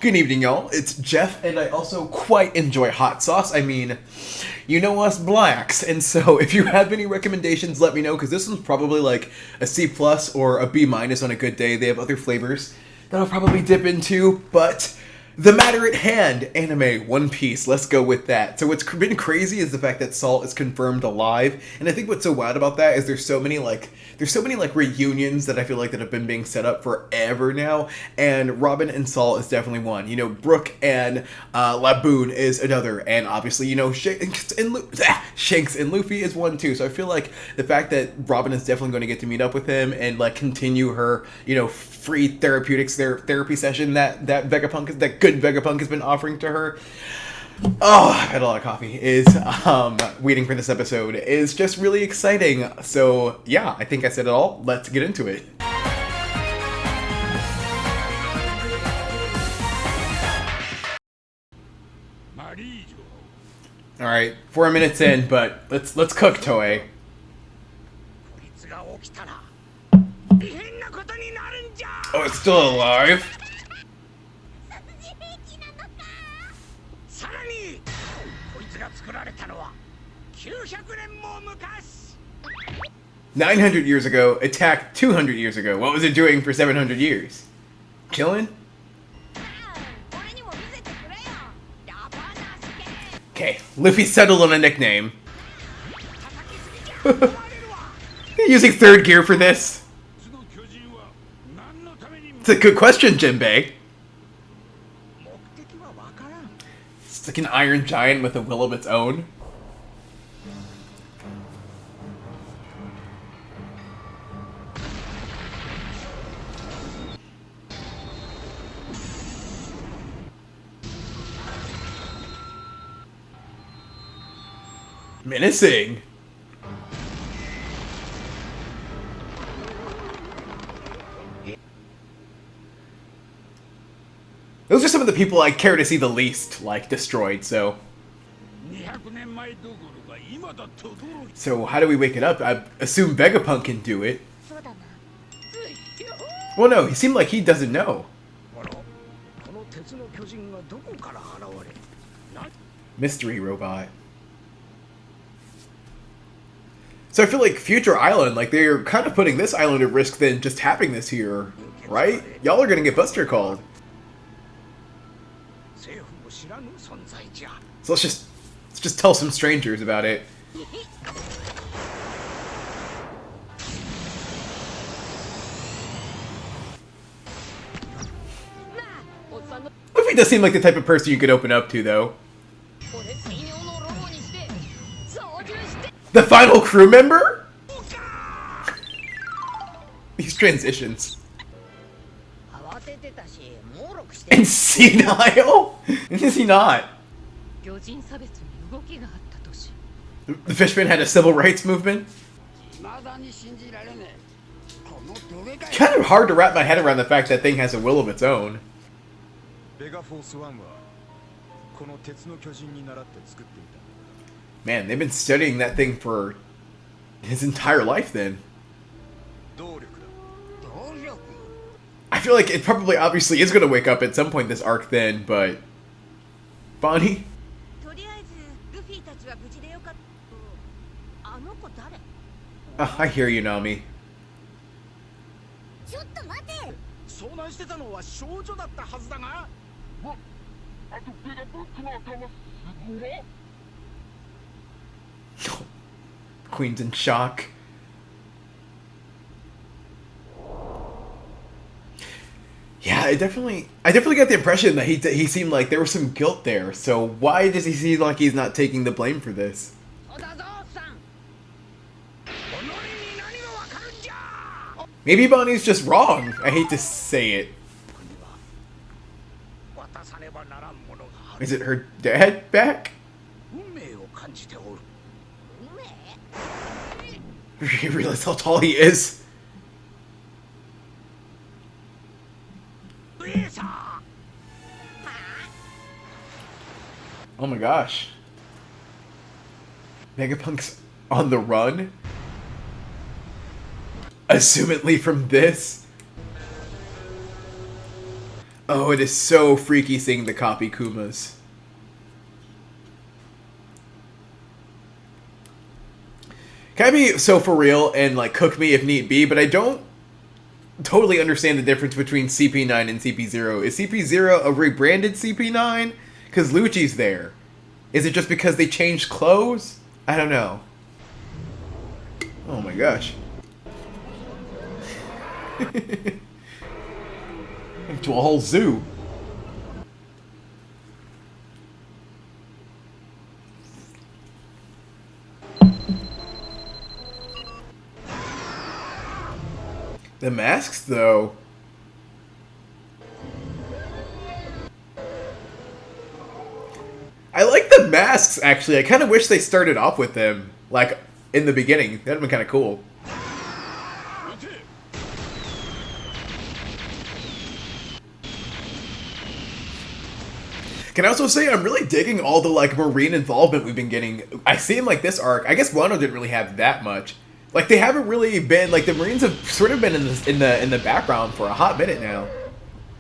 Good evening, y'all. It's Jeff, and I also quite enjoy hot sauce. I mean, you know us blacks, and so if you have any recommendations, let me know, because this one's probably like a C plus or a B minus on a good day. They have other flavors that I'll probably dip into, but the matter at hand, anime, One Piece, let's go with that. So what's been crazy is the fact that Salt is confirmed alive, and I think what's so wild about that is there's so many reunions that I feel like that have been being set up forever now, and Robin and Salt is definitely one. You know, Brook and Laboon is another, and obviously, you know, Shanks and Luffy is one too. So I feel like the fact that Robin is definitely going to get to meet up with him and like continue her, you know, free therapy session that good Vegapunk has been offering to her. Oh, I've had a lot of coffee. Is waiting for this episode is just really exciting. So yeah, I think I said it all. Let's get into it. All right, 4 minutes in, but let's cook, Toei. Oh, it's still alive. 900 years ago, attacked 200 years ago. What was it doing for 700 years? Chilling? Okay, Luffy settled on a nickname. Using third gear for this? It's a good question, Jinbei. It's like an iron giant with a will of its own. Menacing. Those are some of the people I care to see the least, like, destroyed, so... So how do we wake it up? I assume Vegapunk can do it. Well, no, he seemed like he doesn't know. Mystery robot. So I feel like Future Island, like, they're kind of putting this island at risk than just having this here, right? Y'all are gonna get Buster called. So let's just tell some strangers about it. Luffy does seem like the type of person you could open up to, though. The final crew member? These transitions. And senile? Is he not? The Fishman had a civil rights movement? Kind of hard to wrap my head around the fact that thing has a will of its own. Man, they've been studying that thing for his entire life then. I feel like it probably obviously is going to wake up at some point this arc then, but... Bonnie? I hear you, Nami. Queen's in shock. Yeah, I definitely got the impression that he seemed like there was some guilt there. So why does he seem like he's not taking the blame for this? Maybe Bonnie's just wrong. I hate to say it. Is it her dad back? You realize how tall he is? Oh my gosh. Vegapunk's on the run? Assumedly from this? Oh, it is so freaky seeing the copy Kumas. Can I be so for real and like cook me if need be, but I don't totally understand the difference between CP9 and CP0. Is CP0 a rebranded CP9? Because Lucci's there. Is it just because they changed clothes? I don't know. Oh my gosh. Into a whole zoo. The masks, though. I like the masks, actually. I kind of wish they started off with them, like, in the beginning. That'd been kind of cool. Can I also say I'm really digging all the, like, marine involvement we've been getting. I seem like this arc, I guess Wano didn't really have that much. Like, they haven't really been, like, the Marines have sort of been in the background for a hot minute now.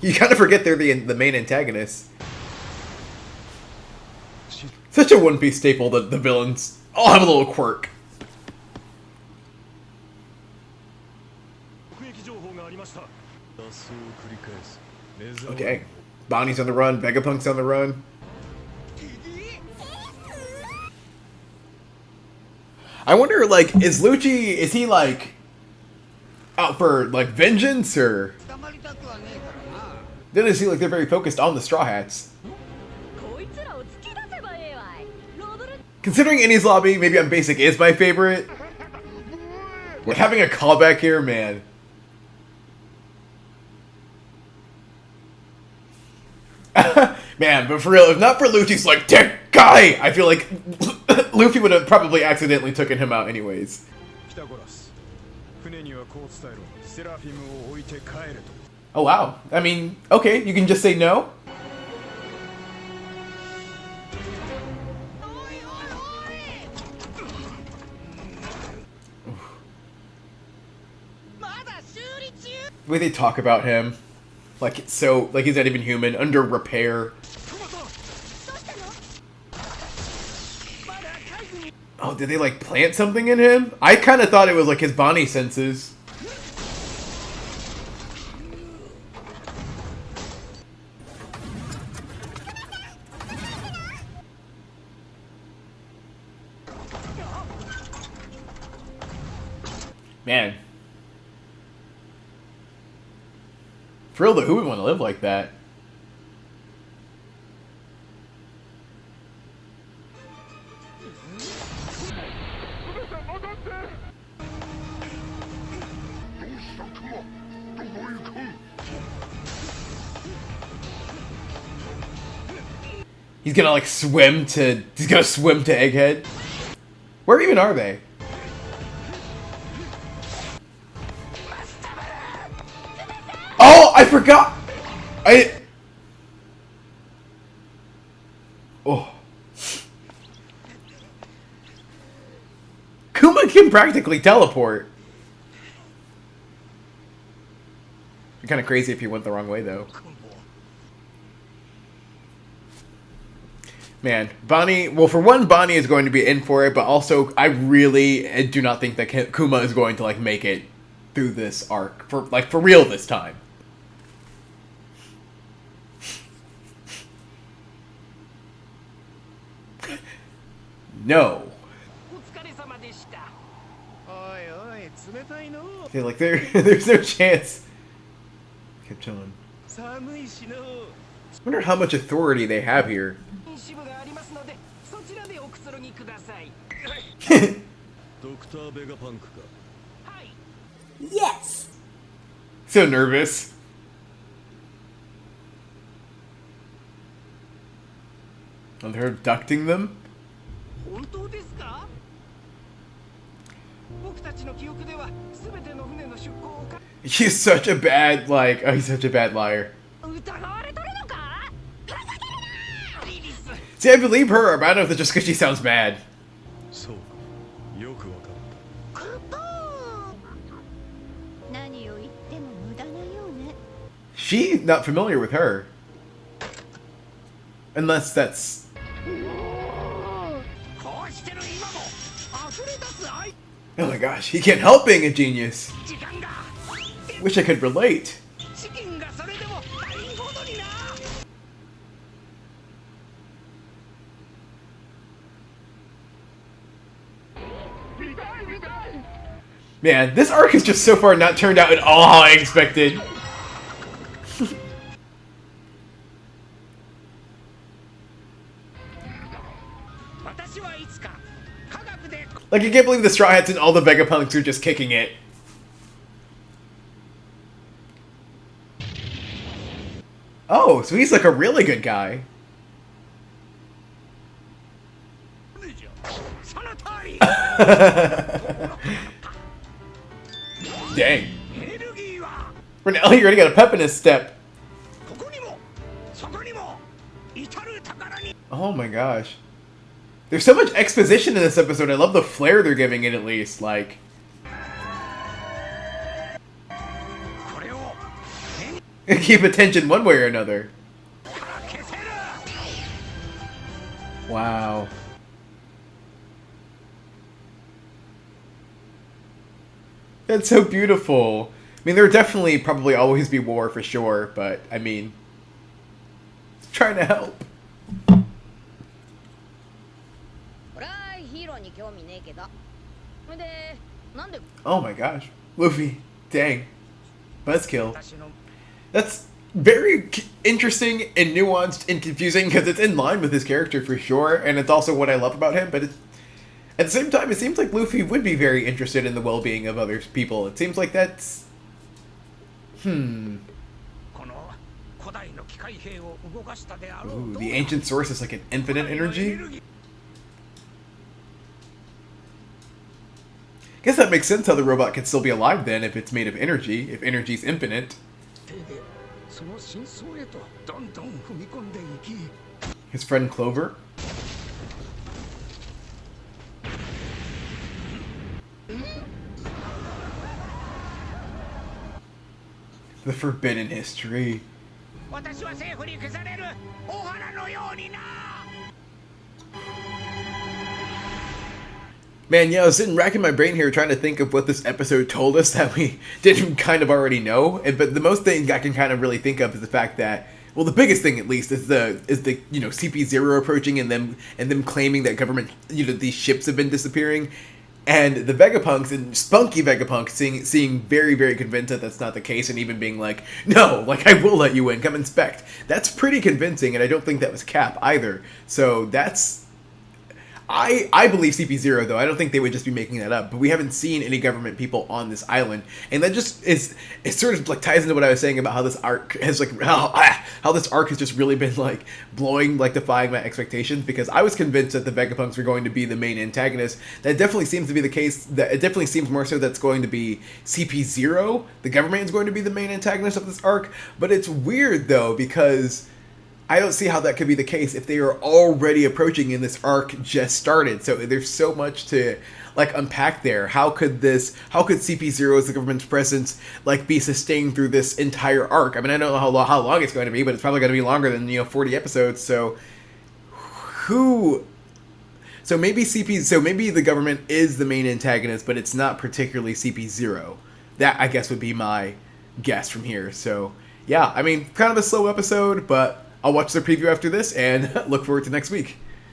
You kind of forget they're the main antagonists. Such a One Piece staple that the villains all have a little quirk. Okay. Bonnie's on the run, Vegapunk's on the run. I wonder, like, is Lucci, is he, like, out for, like, vengeance, or... Then it seems like they're very focused on the Straw Hats. Considering Innie's Lobby, maybe on Basic is my favorite. Like, having a callback here, man. Man, but for real, if not for Lucci's like, dick guy, I feel like Luffy would have probably accidentally taken him out anyways. Oh wow, I mean, okay, you can just say no? The way they talk about him, like it's so, like he's not even human, under repair. Oh, did they like plant something in him? I kind of thought it was like his Bonnie senses. Man. For real though, who would want to live like that? He's gonna like swim to Egghead. Where even are they? Oh, I forgot! Oh. Kuma can practically teleport. It'd be kind of crazy if he went the wrong way, though. Man, Bonnie... Well, for one, Bonnie is going to be in for it, but also, I really do not think that Kuma is going to, like, make it through this arc. For real this time. No. Yeah, like there's no chance. Kept on. Wonder how much authority they have here. Yes. So nervous. And they're abducting them? He's such a bad, like, oh, he's such a bad liar. See, I believe her, but I don't know if it's just because she sounds mad. she not familiar with her. Unless that's... Oh my gosh, he can't help being a genius. Wish I could relate. Man, this arc has just so far not turned out at all how I expected. Like, I can't believe the Straw Hats and all the Vegapunks are just kicking it. Oh, so he's like a really good guy. Dang. Renell, you already got a pep in his step. Oh my gosh. There's so much exposition in this episode. I love the flair they're giving it, at least. Like... keep attention one way or another. Wow. That's so beautiful. I mean, there would definitely probably always be war for sure, but I mean, trying to help. Oh my gosh. Luffy. Dang. Buzzkill. That's very interesting and nuanced and confusing because it's in line with his character for sure, and it's also what I love about him, but it's, at the same time, it seems like Luffy would be very interested in the well-being of other people. It seems like that's... Ooh, the ancient source is like an infinite energy? Guess that makes sense how the robot can still be alive then if it's made of energy, if energy's infinite. His friend Clover? The Forbidden History. Man, yeah, I was sitting racking my brain here trying to think of what this episode told us that we didn't kind of already know. But the most thing I can kind of really think of is the fact that, well, the biggest thing at least is the CP0 approaching and them claiming that government these ships have been disappearing, and the Vegapunks and spunky Vegapunk seeing very, very convinced that that's not the case, and even being like, no, like, I will let you in, come inspect. That's pretty convincing, and I don't think that was Cap either. So that's... I believe CP0, though. I don't think they would just be making that up. But we haven't seen any government people on this island. And that just is... It sort of like ties into what I was saying about how this arc has like... How this arc has just really been like defying my expectations. Because I was convinced that the Vegapunks were going to be the main antagonist. That definitely seems to be the case. That it definitely seems more so that's going to be CP0. The government is going to be the main antagonist of this arc. But it's weird, though, because... I don't see how that could be the case if they are already approaching and this arc just started. So there's so much to like unpack there. How could CP0 as the government's presence like be sustained through this entire arc? I mean, I don't know how long it's going to be, but it's probably going to be longer than 40 episodes. So maybe the government is the main antagonist, but it's not particularly CP0. That I guess would be my guess from here. So yeah, I mean, kind of a slow episode, but I'll watch the preview after this and look forward to next week.